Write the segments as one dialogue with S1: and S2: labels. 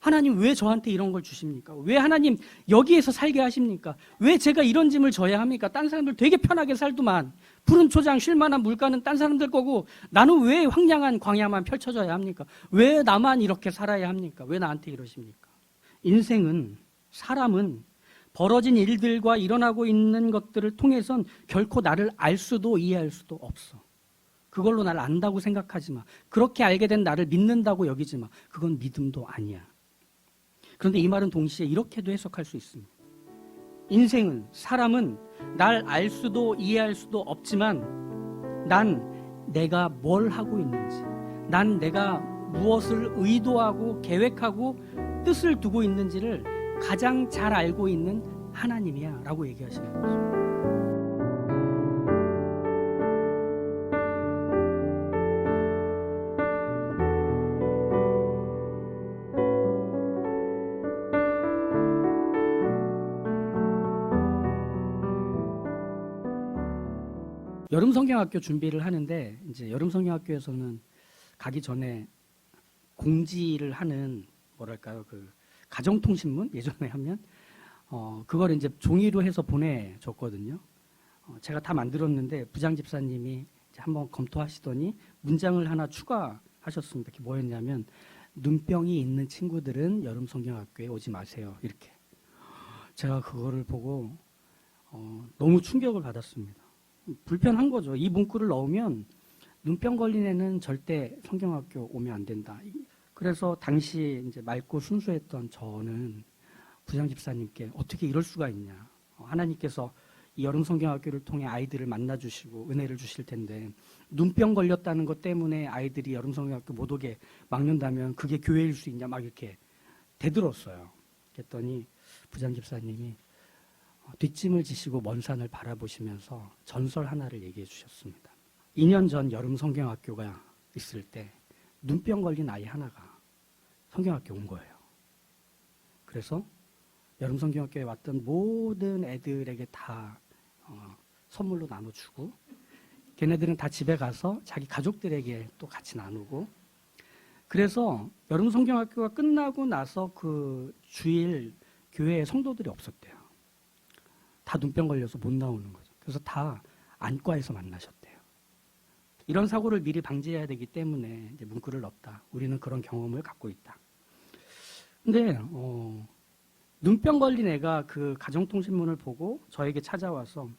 S1: 하나님 왜 저한테 이런 걸 주십니까? 왜 하나님 여기에서 살게 하십니까? 왜 제가 이런 짐을 져야 합니까? 딴 사람들 되게 편하게 살더만. 푸른 초장 쉴 만한 물가는 딴 사람들 거고 나는 왜 황량한 광야만 펼쳐져야 합니까? 왜 나만 이렇게 살아야 합니까? 왜 나한테 이러십니까? 인생은, 사람은 벌어진 일들과 일어나고 있는 것들을 통해선 결코 나를 알 수도 이해할 수도 없어. 그걸로 나를 안다고 생각하지 마. 그렇게 알게 된 나를 믿는다고 여기지 마. 그건 믿음도 아니야. 그런데 이 말은 동시에 이렇게도 해석할 수 있습니다. 인생은, 사람은 날 알 수도 이해할 수도 없지만 난 내가 뭘 하고 있는지, 난 내가 무엇을 의도하고 계획하고 뜻을 두고 있는지를 가장 잘 알고 있는 하나님이야 라고 얘기하시는 거죠. 여름 성경학교 준비를 하는데 이제 여름 성경학교에서는 가기 전에 공지를 하는 뭐랄까요, 그 가정통신문 예전에 하면 그걸 이제 종이로 해서 보내줬거든요. 제가 다 만들었는데 부장 집사님이 이제 한번 검토하시더니 문장을 하나 추가하셨습니다. 그게 뭐였냐면 눈병이 있는 친구들은 여름 성경학교에 오지 마세요. 이렇게. 제가 그거를 보고 너무 충격을 받았습니다. 불편한 거죠. 이 문구를 넣으면 눈병 걸린 애는 절대 성경학교 오면 안 된다. 그래서 당시 이제 맑고 순수했던 저는 부장 집사님께 어떻게 이럴 수가 있냐. 하나님께서 이 여름 성경학교를 통해 아이들을 만나주시고 은혜를 주실 텐데 눈병 걸렸다는 것 때문에 아이들이 여름 성경학교 못 오게 막는다면 그게 교회일 수 있냐 막 이렇게 대들었어요. 그랬더니 부장 집사님이 뒷짐을 지시고 먼 산을 바라보시면서 전설 하나를 얘기해 주셨습니다. 2년 전 여름 성경학교가 있을 때 눈병 걸린 아이 하나가 성경학교 온 거예요. 그래서 여름 성경학교에 왔던 모든 애들에게 다 선물로 나눠주고 걔네들은 다 집에 가서 자기 가족들에게 또 같이 나누고 그래서 여름 성경학교가 끝나고 나서 그 주일 교회에 성도들이 없었대요. 다 눈병 걸려서 못 나오는 거죠. 그래서 다 안과에서 만나셨대요. 이런 사고를 미리 방지해야 되기 때문에 이제 문구를 넣었다. 우리는 그런 경험을 갖고 있다. 근데 눈병 걸린 애가 그 가정통신문을 보고 저에게 찾아와서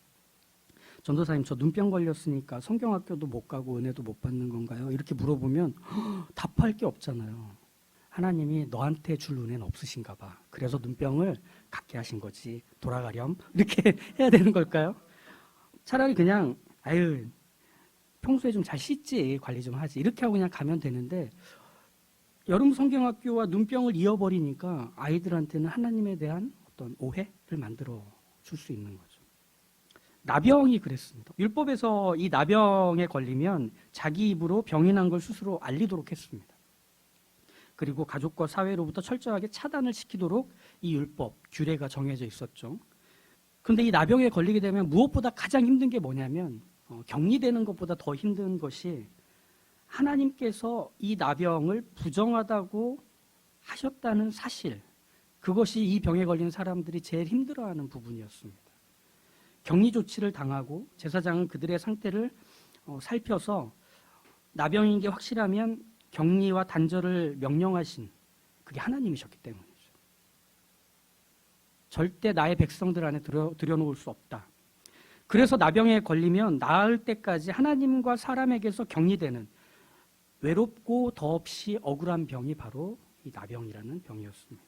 S1: 전도사님 저 눈병 걸렸으니까 성경학교도 못 가고 은혜도 못 받는 건가요? 이렇게 물어보면 답할 게 없잖아요. 하나님이 너한테 줄 은혜는 없으신가 봐. 그래서 눈병을 갖게 하신 거지. 돌아가렴. 이렇게 해야 되는 걸까요? 차라리 그냥 아유 평소에 좀 잘 씻지 관리 좀 하지 이렇게 하고 그냥 가면 되는데 여름 성경학교와 눈병을 이어버리니까 아이들한테는 하나님에 대한 어떤 오해를 만들어 줄 수 있는 거죠. 나병이 그랬습니다. 율법에서 이 나병에 걸리면 자기 입으로 병이 난 걸 스스로 알리도록 했습니다. 그리고 가족과 사회로부터 철저하게 차단을 시키도록 이 율법, 규례가 정해져 있었죠. 그런데 이 나병에 걸리게 되면 무엇보다 가장 힘든 게 뭐냐면 격리되는 것보다 더 힘든 것이 하나님께서 이 나병을 부정하다고 하셨다는 사실, 그것이 이 병에 걸린 사람들이 제일 힘들어하는 부분이었습니다. 격리 조치를 당하고 제사장은 그들의 상태를 살펴서 나병인 게 확실하면 격리와 단절을 명령하신 그게 하나님이셨기 때문이죠. 절대 나의 백성들 안에 들여놓을 수 없다. 그래서 나병에 걸리면 나을 때까지 하나님과 사람에게서 격리되는 외롭고 더없이 억울한 병이 바로 이 나병이라는 병이었습니다.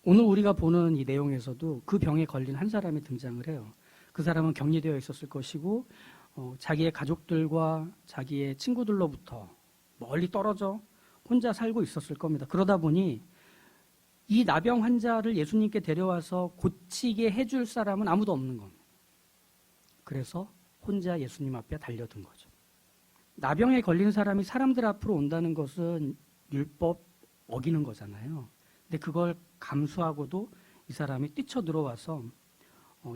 S1: 오늘 우리가 보는 이 내용에서도 그 병에 걸린 한 사람이 등장을 해요. 그 사람은 격리되어 있었을 것이고 자기의 가족들과 자기의 친구들로부터 멀리 떨어져 혼자 살고 있었을 겁니다. 그러다 보니 이 나병 환자를 예수님께 데려와서 고치게 해줄 사람은 아무도 없는 겁니다. 그래서 혼자 예수님 앞에 달려든 거죠. 나병에 걸린 사람이 사람들 앞으로 온다는 것은 율법 어기는 거잖아요. 근데 그걸 감수하고도 이 사람이 뛰쳐들어와서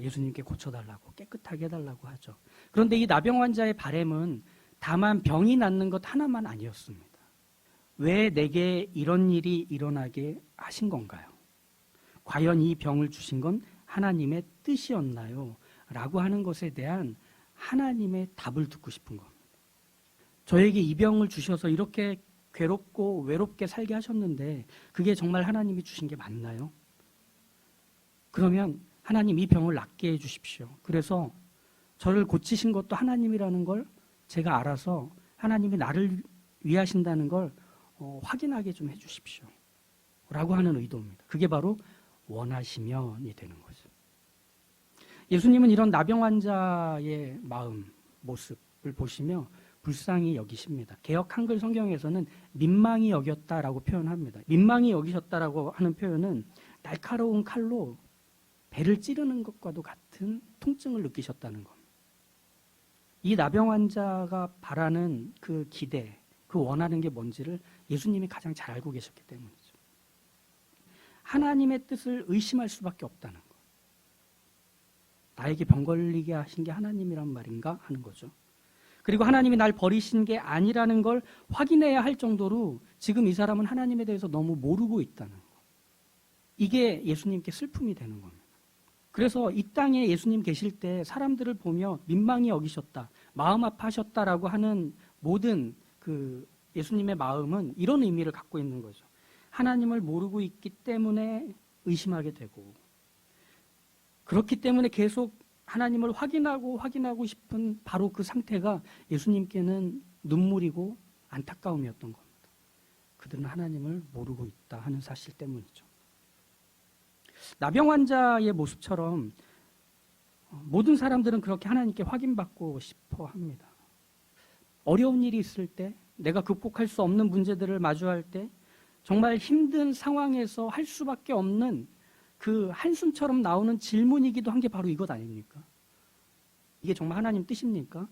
S1: 예수님께 고쳐달라고 깨끗하게 해달라고 하죠. 그런데 이 나병 환자의 바람은 다만 병이 낫는 것 하나만 아니었습니다. 왜 내게 이런 일이 일어나게 하신 건가요? 과연 이 병을 주신 건 하나님의 뜻이었나요? 라고 하는 것에 대한 하나님의 답을 듣고 싶은 겁니다. 저에게 이 병을 주셔서 이렇게 괴롭고 외롭게 살게 하셨는데 그게 정말 하나님이 주신 게 맞나요? 그러면 하나님 이 병을 낫게 해 주십시오. 그래서 저를 고치신 것도 하나님이라는 걸 제가 알아서 하나님이 나를 위하신다는 걸 확인하게 좀 해 주십시오. 라고 하는 의도입니다. 그게 바로 원하시면이 되는 거죠. 예수님은 이런 나병 환자의 마음, 모습을 보시며 불쌍히 여기십니다. 개역 한글 성경에서는 민망히 여겼다라고 표현합니다. 민망히 여기셨다라고 하는 표현은 날카로운 칼로 배를 찌르는 것과도 같은 통증을 느끼셨다는 겁니다. 이 나병 환자가 바라는 그 기대, 그 원하는 게 뭔지를 예수님이 가장 잘 알고 계셨기 때문이죠. 하나님의 뜻을 의심할 수밖에 없다는 거. 나에게 병 걸리게 하신 게 하나님이란 말인가 하는 거죠. 그리고 하나님이 날 버리신 게 아니라는 걸 확인해야 할 정도로 지금 이 사람은 하나님에 대해서 너무 모르고 있다는 거. 이게 예수님께 슬픔이 되는 겁니다. 그래서 이 땅에 예수님 계실 때 사람들을 보며 민망히 여기셨다, 마음 아파하셨다라고 하는 모든 그 예수님의 마음은 이런 의미를 갖고 있는 거죠. 하나님을 모르고 있기 때문에 의심하게 되고, 그렇기 때문에 계속 하나님을 확인하고 싶은 바로 그 상태가 예수님께는 눈물이고 안타까움이었던 겁니다. 그들은 하나님을 모르고 있다 하는 사실 때문이죠. 나병 환자의 모습처럼 모든 사람들은 그렇게 하나님께 확인받고 싶어 합니다. 어려운 일이 있을 때, 내가 극복할 수 없는 문제들을 마주할 때, 정말 힘든 상황에서 할 수밖에 없는 그 한숨처럼 나오는 질문이기도 한 게 바로 이것 아닙니까? 이게 정말 하나님 뜻입니까?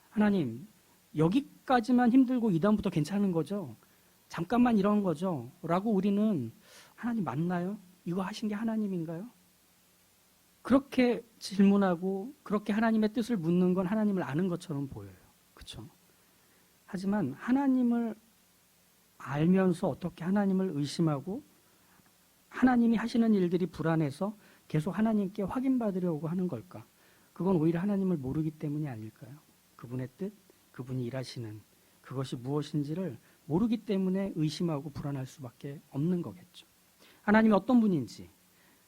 S1: 하나님, 여기까지만 힘들고 이다음부터 괜찮은 거죠? 잠깐만 이런 거죠? 라고 우리는 하나님 맞나요? 이거 하신 게 하나님인가요? 그렇게 질문하고 그렇게 하나님의 뜻을 묻는 건 하나님을 아는 것처럼 보여요. 그렇죠? 하지만 하나님을 알면서 어떻게 하나님을 의심하고 하나님이 하시는 일들이 불안해서 계속 하나님께 확인받으려고 하는 걸까? 그건 오히려 하나님을 모르기 때문이 아닐까요? 그분의 뜻, 그분이 일하시는 그것이 무엇인지를 모르기 때문에 의심하고 불안할 수밖에 없는 거겠죠. 하나님이 어떤 분인지,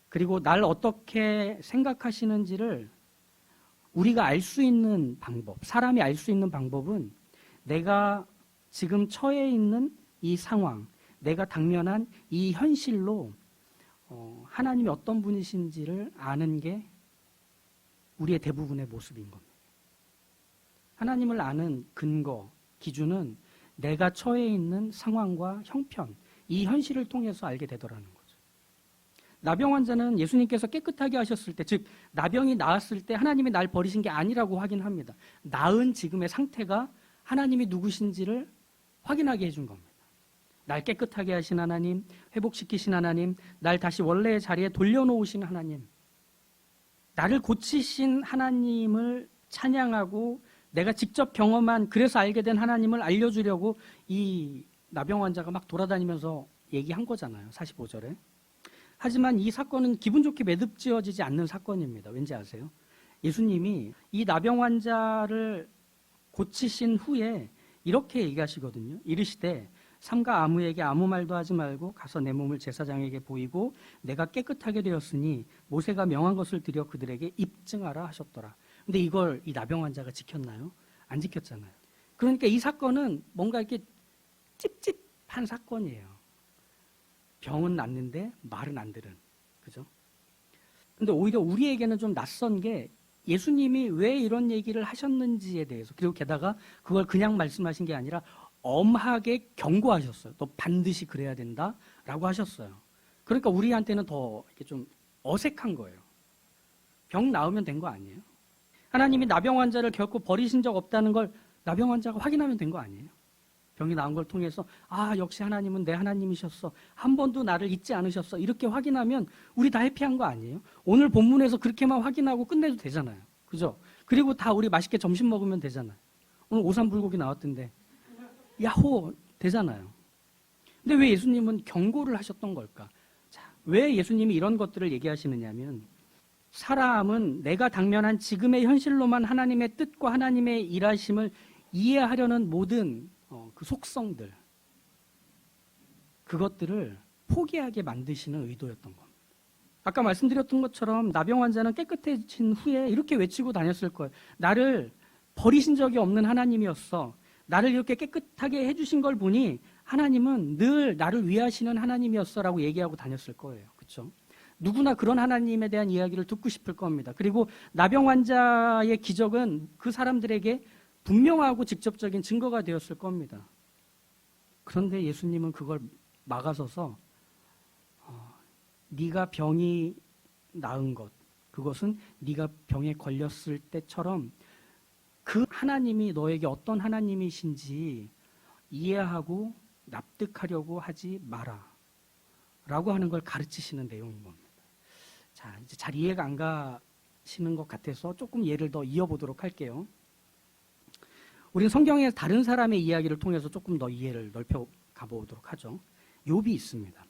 S1: 그리고 날 어떻게 생각하시는지를 우리가 알 수 있는 방법, 사람이 알 수 있는 방법은 내가 지금 처해 있는 이 상황, 내가 당면한 이 현실로 하나님이 어떤 분이신지를 아는 게 우리의 대부분의 모습인 겁니다. 하나님을 아는 근거, 기준은 내가 처해 있는 상황과 형편, 이 현실을 통해서 알게 되더라는 거죠. 나병 환자는 예수님께서 깨끗하게 하셨을 때, 즉 나병이 나았을 때 하나님이 날 버리신 게 아니라고 확인합니다. 나은 지금의 상태가 하나님이 누구신지를 확인하게 해준 겁니다. 날 깨끗하게 하신 하나님, 회복시키신 하나님, 날 다시 원래의 자리에 돌려놓으신 하나님, 나를 고치신 하나님을 찬양하고 내가 직접 경험한, 그래서 알게 된 하나님을 알려주려고 이 나병 환자가 막 돌아다니면서 얘기한 거잖아요. 45절에. 하지만 이 사건은 기분 좋게 매듭지어지지 않는 사건입니다. 왠지 아세요? 예수님이 이 나병 환자를 고치신 후에 이렇게 얘기하시거든요. 이르시되 삼가 아무에게 아무 말도 하지 말고 가서 내 몸을 제사장에게 보이고 내가 깨끗하게 되었으니 모세가 명한 것을 드려 그들에게 입증하라 하셨더라. 근데 이걸 이 나병 환자가 지켰나요? 안 지켰잖아요. 그러니까 이 사건은 뭔가 이렇게 찝찝한 사건이에요. 병은 낫는데 말은 안 들은. 그죠? 근데 오히려 우리에게는 좀 낯선 게 예수님이 왜 이런 얘기를 하셨는지에 대해서, 그리고 게다가 그걸 그냥 말씀하신 게 아니라 엄하게 경고하셨어요. 너 반드시 그래야 된다라고 하셨어요. 그러니까 우리한테는 더 이렇게 좀 어색한 거예요. 병 나으면 된 거 아니에요? 하나님이 나병 환자를 결코 버리신 적 없다는 걸 나병 환자가 확인하면 된 거 아니에요? 병이 나은 걸 통해서 역시 하나님은 내 하나님이셨어. 한 번도 나를 잊지 않으셨어. 이렇게 확인하면 우리 다 해피한 거 아니에요? 오늘 본문에서 그렇게만 확인하고 끝내도 되잖아요. 그죠? 그리고 다 우리 맛있게 점심 먹으면 되잖아요. 오늘 오삼불고기 나왔던데 야호 되잖아요. 근데 왜 예수님은 경고를 하셨던 걸까? 자, 왜 예수님이 이런 것들을 얘기하시느냐면 사람은 내가 당면한 지금의 현실로만 하나님의 뜻과 하나님의 일하심을 이해하려는 모든 그 속성들, 그것들을 포기하게 만드시는 의도였던 겁니다. 아까 말씀드렸던 것처럼 나병 환자는 깨끗해진 후에 이렇게 외치고 다녔을 거예요. 나를 버리신 적이 없는 하나님이었어. 나를 이렇게 깨끗하게 해주신 걸 보니 하나님은 늘 나를 위하시는 하나님이었어라고 얘기하고 다녔을 거예요. 그렇죠? 누구나 그런 하나님에 대한 이야기를 듣고 싶을 겁니다. 그리고 나병 환자의 기적은 그 사람들에게 분명하고 직접적인 증거가 되었을 겁니다. 그런데 예수님은 그걸 막아서서 네가 병이 나은 것, 그것은 네가 병에 걸렸을 때처럼 그 하나님이 너에게 어떤 하나님이신지 이해하고 납득하려고 하지 마라 라고 하는 걸 가르치시는 내용인 겁니다. 자, 이제 잘 이해가 안 가시는 것 같아서 조금 예를 더 이어보도록 할게요. 우리는 성경의 다른 사람의 이야기를 통해서 조금 더 이해를 넓혀 가보도록 하죠. 욥이 있습니다.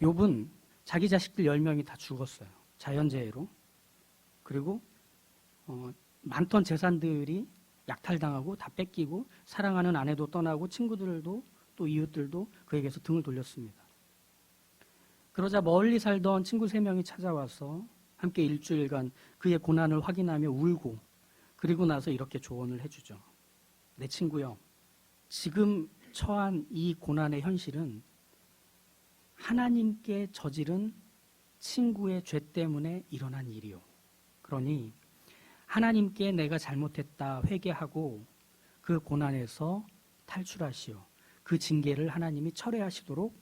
S1: 욥은 자기 자식들 10명이 다 죽었어요. 자연재해로. 그리고 많던 재산들이 약탈당하고 다 뺏기고 사랑하는 아내도 떠나고 친구들도 또 이웃들도 그에게서 등을 돌렸습니다. 그러자 멀리 살던 친구 3명이 찾아와서 함께 일주일간 그의 고난을 확인하며 울고 그리고 나서 이렇게 조언을 해주죠. 내 친구요, 지금 처한 이 고난의 현실은 하나님께 저지른 친구의 죄 때문에 일어난 일이요. 그러니 하나님께 내가 잘못했다 회개하고 그 고난에서 탈출하시오. 그 징계를 하나님이 철회하시도록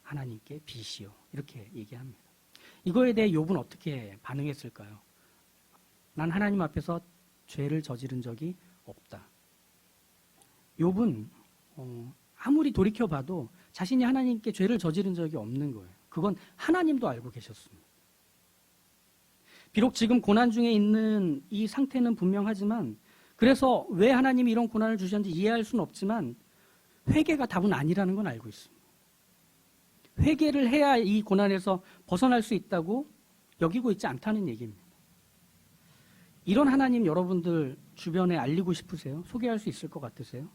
S1: 하나님께 비시오. 이렇게 얘기합니다. 이거에 대해 욥은 어떻게 반응했을까요? 난 하나님 앞에서 죄를 저지른 적이 없다. 욥은 아무리 돌이켜봐도 자신이 하나님께 죄를 저지른 적이 없는 거예요. 그건 하나님도 알고 계셨습니다. 비록 지금 고난 중에 있는 이 상태는 분명하지만 그래서 왜 하나님이 이런 고난을 주셨는지 이해할 수는 없지만 회개가 답은 아니라는 건 알고 있습니다. 회개를 해야 이 고난에서 벗어날 수 있다고 여기고 있지 않다는 얘기입니다. 이런 하나님 여러분들 주변에 알리고 싶으세요? 소개할 수 있을 것 같으세요?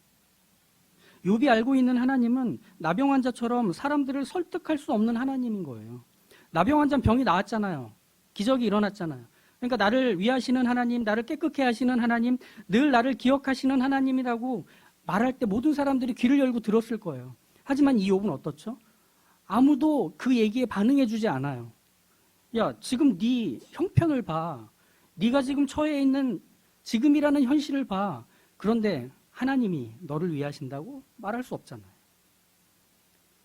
S1: 욥이 알고 있는 하나님은 나병 환자처럼 사람들을 설득할 수 없는 하나님인 거예요. 나병 환자는 병이 나았잖아요. 기적이 일어났잖아요. 그러니까 나를 위하시는 하나님, 나를 깨끗게 하시는 하나님, 늘 나를 기억하시는 하나님이라고 말할 때 모든 사람들이 귀를 열고 들었을 거예요. 하지만 이 욥은 어떻죠? 아무도 그 얘기에 반응해 주지 않아요. 야, 지금 네 형편을 봐. 네가 지금 처해 있는 지금이라는 현실을 봐. 그런데 하나님이 너를 위하신다고 말할 수 없잖아요.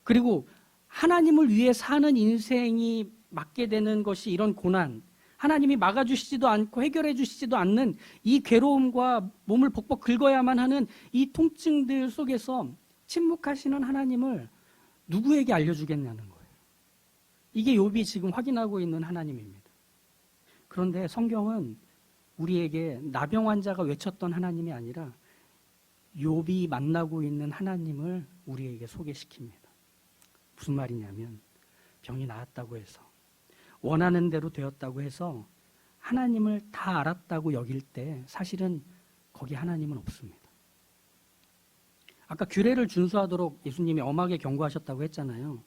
S1: 그리고 하나님을 위해 사는 인생이 맞게 되는 것이 이런 고난, 하나님이 막아주시지도 않고 해결해 주시지도 않는 이 괴로움과 몸을 벅벅 긁어야만 하는 이 통증들 속에서 침묵하시는 하나님을 누구에게 알려주겠냐는 거예요. 이게 욥이 지금 확인하고 있는 하나님입니다. 그런데 성경은 우리에게 나병 환자가 외쳤던 하나님이 아니라 욥이 만나고 있는 하나님을 우리에게 소개시킵니다. 무슨 말이냐면 병이 나았다고 해서 원하는 대로 되었다고 해서 하나님을 다 알았다고 여길 때 사실은 거기 하나님은 없습니다. 아까 규례를 준수하도록 예수님이 엄하게 경고하셨다고 했잖아요.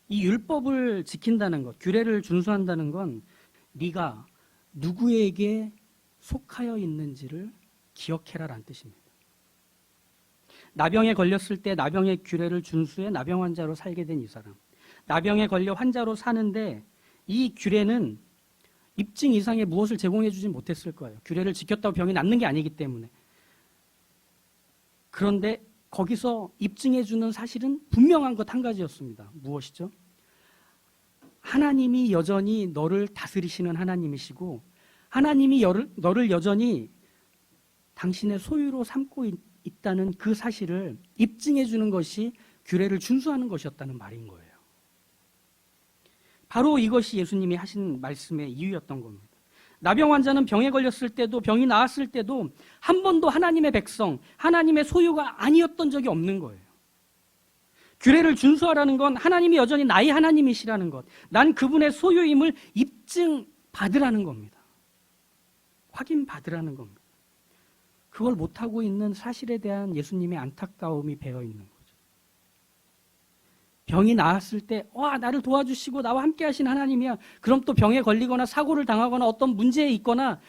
S1: 이 율법을 지킨다는 것, 규례를 준수한다는 건 네가 누구에게 속하여 있는지를 기억해라라는 뜻입니다. 나병에 걸렸을 때 나병의 규례를 준수해 나병 환자로 살게 된 이 사람. 나병에 걸려 환자로 사는데 이 규례는 입증 이상의 무엇을 제공해 주지 못했을 거예요. 규례를 지켰다고 병이 낫는 게 아니기 때문에. 그런데 거기서 입증해 주는 사실은 분명한 것 한 가지였습니다. 무엇이죠? 하나님이 여전히 너를 다스리시는 하나님이시고 하나님이 너를 여전히 당신의 소유로 삼고 있다는 그 사실을 입증해 주는 것이 규례를 준수하는 것이었다는 말인 거예요. 바로 이것이 예수님이 하신 말씀의 이유였던 겁니다. 나병 환자는 병에 걸렸을 때도 병이 나았을 때도 한 번도 하나님의 백성, 하나님의 소유가 아니었던 적이 없는 거예요. 규례를 준수하라는 건 하나님이 여전히 나의 하나님이시라는 것, 난 그분의 소유임을 입증받으라는 겁니다. 확인받으라는 겁니다. 그걸 못하고 있는 사실에 대한 예수님의 안타까움이 배어있는 거죠. 병이 나았을 때 나를 도와주시고 나와 함께 하신 하나님이야. 그럼 또 병에 걸리거나 사고를 당하거나 어떤 문제에 있거나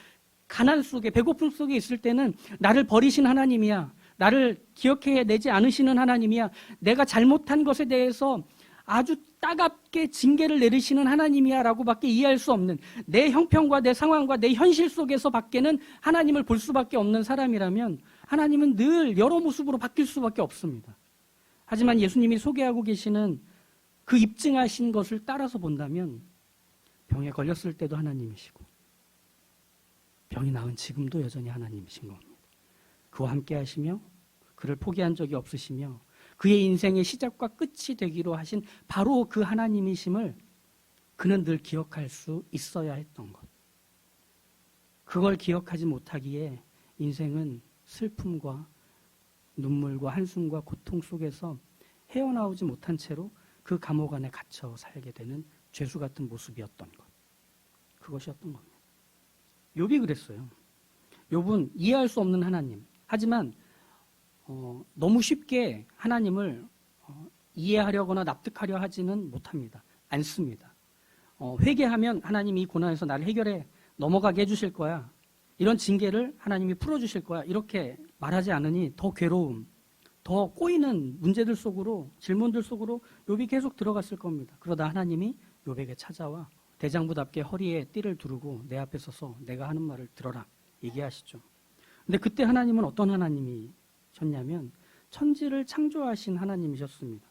S1: 가난 속에, 배고픔 속에 있을 때는 나를 버리신 하나님이야. 나를 기억해내지 않으시는 하나님이야. 내가 잘못한 것에 대해서 아주 따갑게 징계를 내리시는 하나님이야 라고 밖에 이해할 수 없는, 내 형편과 내 상황과 내 현실 속에서 밖에는 하나님을 볼 수밖에 없는 사람이라면 하나님은 늘 여러 모습으로 바뀔 수밖에 없습니다. 하지만 예수님이 소개하고 계시는 그 입증하신 것을 따라서 본다면 병에 걸렸을 때도 하나님이시고 병이 나은 지금도 여전히 하나님이신 겁니다. 그와 함께 하시며 그를 포기한 적이 없으시며 그의 인생의 시작과 끝이 되기로 하신 바로 그 하나님이심을 그는 늘 기억할 수 있어야 했던 것. 그걸 기억하지 못하기에 인생은 슬픔과 눈물과 한숨과 고통 속에서 헤어나오지 못한 채로 그 감옥 안에 갇혀 살게 되는 죄수 같은 모습이었던 것. 그것이었던 겁니다. 욥이 그랬어요. 욥은 이해할 수 없는 하나님. 하지만 너무 쉽게 하나님을 이해하려거나 납득하려 하지는 못합니다. 않습니다. 회개하면 하나님이 이 고난에서 나를 해결해 넘어가게 해주실 거야. 이런 징계를 하나님이 풀어주실 거야. 이렇게 말하지 않으니 더 괴로움, 더 꼬이는 문제들 속으로, 질문들 속으로 욥이 계속 들어갔을 겁니다. 그러다 하나님이 욥에게 찾아와 대장부답게 허리에 띠를 두르고 내 앞에 서서 내가 하는 말을 들어라 얘기하시죠. 근데 그때 하나님은 어떤 하나님이셨냐면 천지를 창조하신 하나님이셨습니다.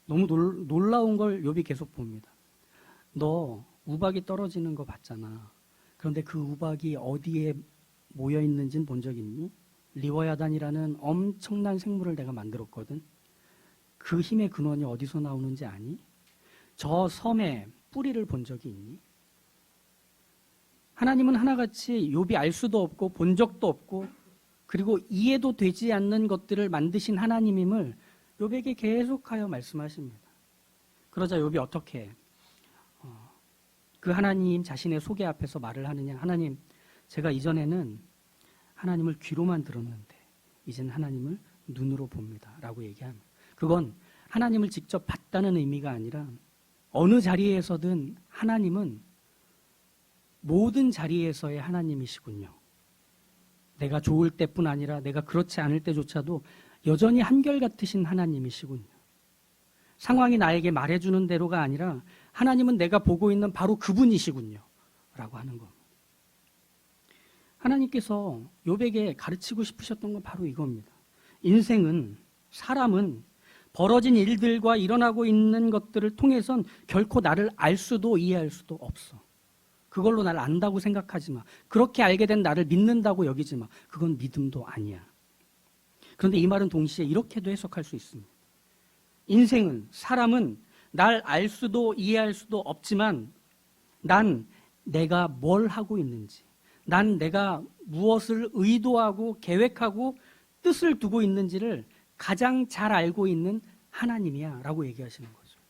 S1: 너무 놀라운 걸 욥이 계속 봅니다. 너 우박이 떨어지는 거 봤잖아. 그런데 그 우박이 어디에 모여 있는지는 본 적 있니? 리워야단이라는 엄청난 생물을 내가 만들었거든. 그 힘의 근원이 어디서 나오는지 아니? 저 섬에 뿌리를 본 적이 있니? 하나님은 하나같이 욥이 알 수도 없고 본 적도 없고 그리고 이해도 되지 않는 것들을 만드신 하나님임을 욥에게 계속하여 말씀하십니다. 그러자 욥이 어떻게 그 하나님 자신의 소개 앞에서 말을 하느냐. 하나님, 제가 이전에는 하나님을 귀로만 들었는데 이제는 하나님을 눈으로 봅니다 라고 얘기합니다. 그건 하나님을 직접 봤다는 의미가 아니라 어느 자리에서든 하나님은 모든 자리에서의 하나님이시군요. 내가 좋을 때뿐 아니라 내가 그렇지 않을 때조차도 여전히 한결같으신 하나님이시군요. 상황이 나에게 말해주는 대로가 아니라 하나님은 내가 보고 있는 바로 그분이시군요 라고 하는 겁니다. 하나님께서 욥에게 가르치고 싶으셨던 건 바로 이겁니다. 인생은, 사람은 벌어진 일들과 일어나고 있는 것들을 통해선 결코 나를 알 수도 이해할 수도 없어. 그걸로 나를 안다고 생각하지 마. 그렇게 알게 된 나를 믿는다고 여기지 마. 그건 믿음도 아니야. 그런데 이 말은 동시에 이렇게도 해석할 수 있습니다. 인생은, 사람은 날 알 수도 이해할 수도 없지만 난 내가 뭘 하고 있는지, 난 내가 무엇을 의도하고 계획하고 뜻을 두고 있는지를 가장 잘 알고 있는 하나님이야 라고 얘기하시는 거죠.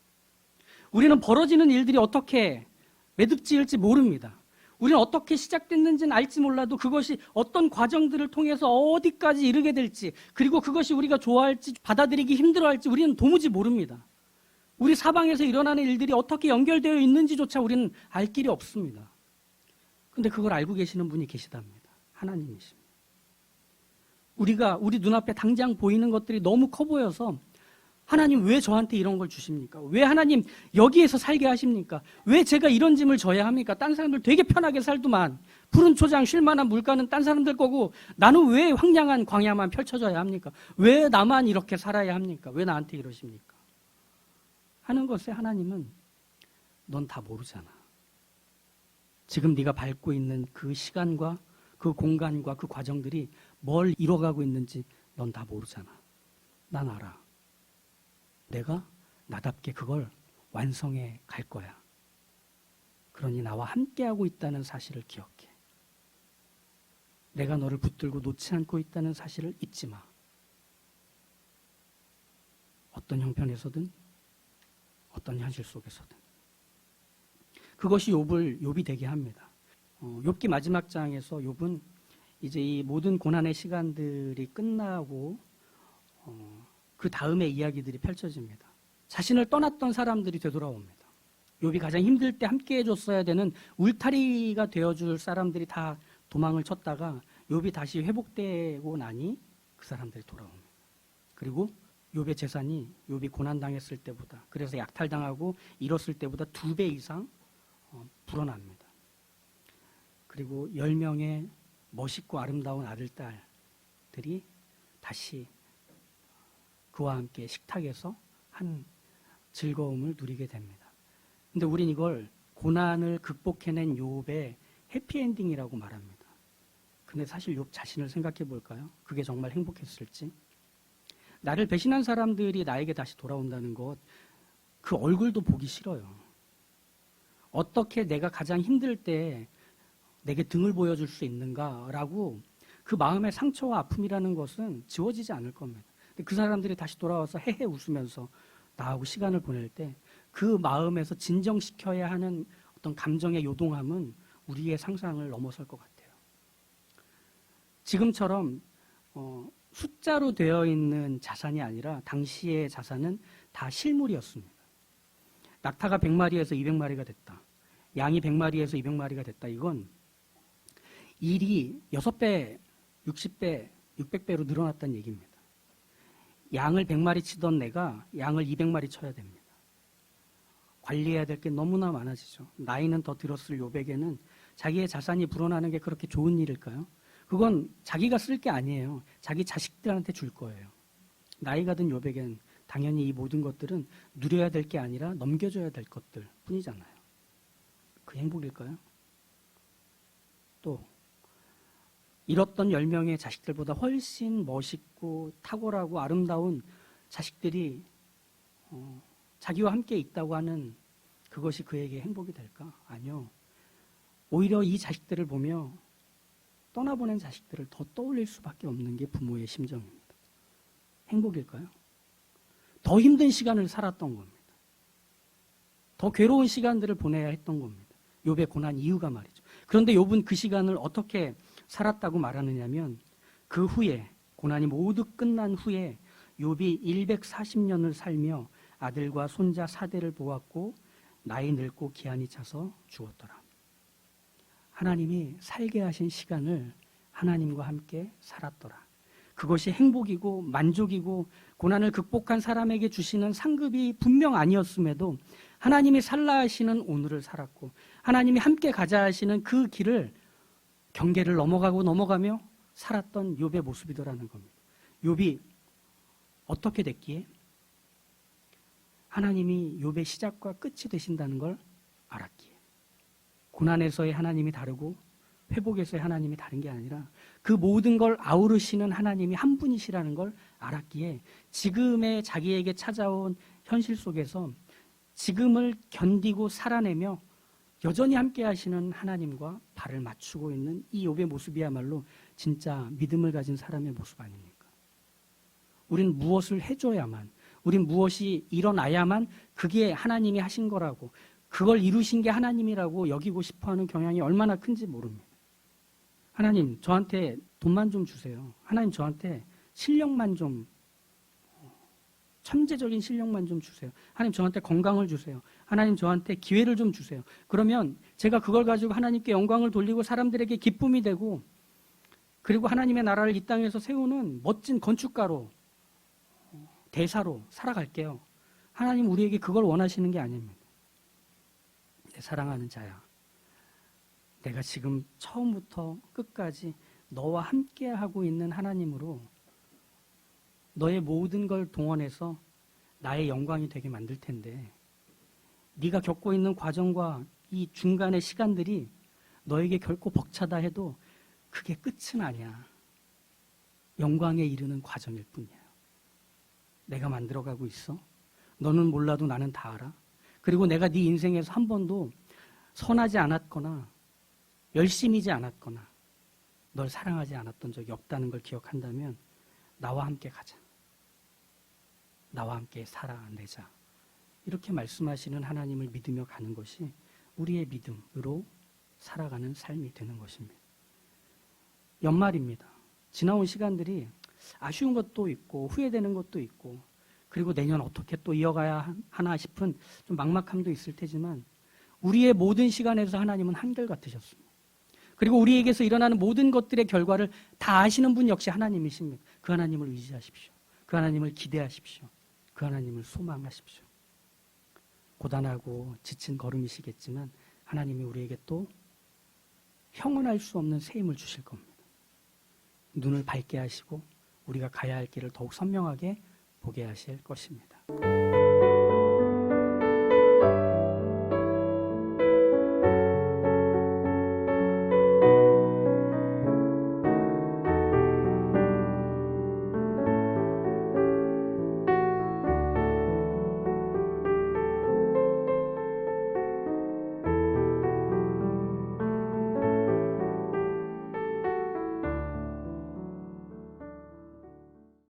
S1: 우리는 벌어지는 일들이 어떻게 매듭지을지 모릅니다. 우리는 어떻게 시작됐는지는 알지 몰라도 그것이 어떤 과정들을 통해서 어디까지 이르게 될지, 그리고 그것이 우리가 좋아할지 받아들이기 힘들어할지 우리는 도무지 모릅니다. 우리 사방에서 일어나는 일들이 어떻게 연결되어 있는지조차 우리는 알 길이 없습니다. 그런데 그걸 알고 계시는 분이 계시답니다. 하나님이십니다. 우리 눈앞에 당장 보이는 것들이 너무 커 보여서 하나님 왜 저한테 이런 걸 주십니까? 왜 하나님 여기에서 살게 하십니까? 왜 제가 이런 짐을 져야 합니까? 딴 사람들 되게 편하게 살더만, 푸른 초장 쉴만한 물가는 딴 사람들 거고 나는 왜 황량한 광야만 펼쳐져야 합니까? 왜 나만 이렇게 살아야 합니까? 왜 나한테 이러십니까? 하는 것에 하나님은 넌 다 모르잖아. 지금 네가 밟고 있는 그 시간과 그 공간과 그 과정들이 뭘 이뤄가고 있는지 넌 다 모르잖아. 난 알아. 내가 나답게 그걸 완성해 갈 거야. 그러니 나와 함께하고 있다는 사실을 기억해. 내가 너를 붙들고 놓지 않고 있다는 사실을 잊지 마. 어떤 형편에서든 어떤 현실 속에서든. 그것이 욥이 되게 합니다. 욥기 마지막 장에서 욥은 이제 이 모든 고난의 시간들이 끝나고 그 다음의 이야기들이 펼쳐집니다. 자신을 떠났던 사람들이 되돌아옵니다. 욥이 가장 힘들 때 함께 해줬어야 되는 울타리가 되어줄 사람들이 다 도망을 쳤다가 욥이 다시 회복되고 나니 그 사람들이 돌아옵니다. 그리고 욥의 재산이 욥이 고난당했을 때보다, 그래서 약탈당하고 잃었을 때보다 2배 이상 불어납니다. 그리고 10명의 멋있고 아름다운 아들, 딸들이 다시 그와 함께 식탁에서 한 즐거움을 누리게 됩니다. 근데 우린 이걸 고난을 극복해낸 욥의 해피엔딩이라고 말합니다. 근데 사실 욥 자신을 생각해 볼까요? 그게 정말 행복했을지? 나를 배신한 사람들이 나에게 다시 돌아온다는 것, 그 얼굴도 보기 싫어요. 어떻게 내가 가장 힘들 때 내게 등을 보여줄 수 있는가라고 그 마음의 상처와 아픔이라는 것은 지워지지 않을 겁니다. 근데 그 사람들이 다시 돌아와서 헤헤 웃으면서 나하고 시간을 보낼 때 그 마음에서 진정시켜야 하는 어떤 감정의 요동함은 우리의 상상을 넘어설 것 같아요. 지금처럼 숫자로 되어 있는 자산이 아니라 당시의 자산은 다 실물이었습니다. 낙타가 100마리에서 200마리가 됐다. 양이 100마리에서 200마리가 됐다. 이건 일이 6배, 60배, 600배로 늘어났다는 얘기입니다. 양을 100마리 치던 내가 양을 200마리 쳐야 됩니다. 관리해야 될 게 너무나 많아지죠. 나이는 더 들었을 욥에게는 자기의 자산이 불어나는 게 그렇게 좋은 일일까요? 그건 자기가 쓸 게 아니에요. 자기 자식들한테 줄 거예요. 나이가 든 욥에겐 당연히 이 모든 것들은 누려야 될 게 아니라 넘겨줘야 될 것들 뿐이잖아요. 그 행복일까요? 또 잃었던 10명의 자식들보다 훨씬 멋있고 탁월하고 아름다운 자식들이 자기와 함께 있다고 하는 그것이 그에게 행복이 될까? 아니요. 오히려 이 자식들을 보며 떠나보낸 자식들을 더 떠올릴 수밖에 없는 게 부모의 심정입니다. 행복일까요? 더 힘든 시간을 살았던 겁니다. 더 괴로운 시간들을 보내야 했던 겁니다. 욥의 고난 이유가 말이죠. 그런데 욥은 그 시간을 어떻게 살았다고 말하느냐면 그 후에 고난이 모두 끝난 후에 욥이 140년을 살며 아들과 손자 4대를 보았고 나이 늙고 기한이 차서 죽었더라. 하나님이 살게 하신 시간을 하나님과 함께 살았더라. 그것이 행복이고 만족이고 고난을 극복한 사람에게 주시는 상급이 분명 아니었음에도 하나님이 살라 하시는 오늘을 살았고 하나님이 함께 가자 하시는 그 길을 경계를 넘어가며 살았던 욥의 모습이더라는 겁니다. 욥이 어떻게 됐기에? 하나님이 욥의 시작과 끝이 되신다는 걸 알았기에. 고난에서의 하나님이 다르고 회복에서의 하나님이 다른 게 아니라 그 모든 걸 아우르시는 하나님이 한 분이시라는 걸 알았기에 지금의 자기에게 찾아온 현실 속에서 지금을 견디고 살아내며 여전히 함께 하시는 하나님과 발을 맞추고 있는 이 욥의 모습이야말로 진짜 믿음을 가진 사람의 모습 아닙니까? 우린 무엇을 해줘야만, 우린 무엇이 일어나야만 그게 하나님이 하신 거라고, 그걸 이루신 게 하나님이라고 여기고 싶어하는 경향이 얼마나 큰지 모릅니다. 하나님, 저한테 돈만 좀 주세요. 하나님, 저한테 실력만 좀, 천재적인 실력만 좀 주세요. 하나님, 저한테 건강을 주세요. 하나님, 저한테 기회를 좀 주세요. 그러면 제가 그걸 가지고 하나님께 영광을 돌리고 사람들에게 기쁨이 되고, 그리고 하나님의 나라를 이 땅에서 세우는 멋진 건축가로, 대사로 살아갈게요. 하나님, 우리에게 그걸 원하시는 게 아닙니다. 내 사랑하는 자야, 내가 지금 처음부터 끝까지 너와 함께하고 있는 하나님으로 너의 모든 걸 동원해서 나의 영광이 되게 만들 텐데 네가 겪고 있는 과정과 이 중간의 시간들이 너에게 결코 벅차다 해도 그게 끝은 아니야. 영광에 이르는 과정일 뿐이야. 내가 만들어가고 있어. 너는 몰라도 나는 다 알아. 그리고 내가 네 인생에서 한 번도 선하지 않았거나 열심이지 않았거나 널 사랑하지 않았던 적이 없다는 걸 기억한다면 나와 함께 가자. 나와 함께 살아내자. 이렇게 말씀하시는 하나님을 믿으며 가는 것이 우리의 믿음으로 살아가는 삶이 되는 것입니다. 연말입니다. 지나온 시간들이 아쉬운 것도 있고 후회되는 것도 있고 그리고 내년 어떻게 또 이어가야 하나 싶은 좀 막막함도 있을 테지만 우리의 모든 시간에서 하나님은 한결같으셨습니다. 그리고 우리에게서 일어나는 모든 것들의 결과를 다 아시는 분 역시 하나님이십니다. 그 하나님을 의지하십시오. 그 하나님을 기대하십시오. 그 하나님을 소망하십시오. 고단하고 지친 걸음이시겠지만 하나님이 우리에게 또 형언할 수 없는 새 힘을 주실 겁니다. 눈을 밝게 하시고 우리가 가야 할 길을 더욱 선명하게 보게 하실 것입니다.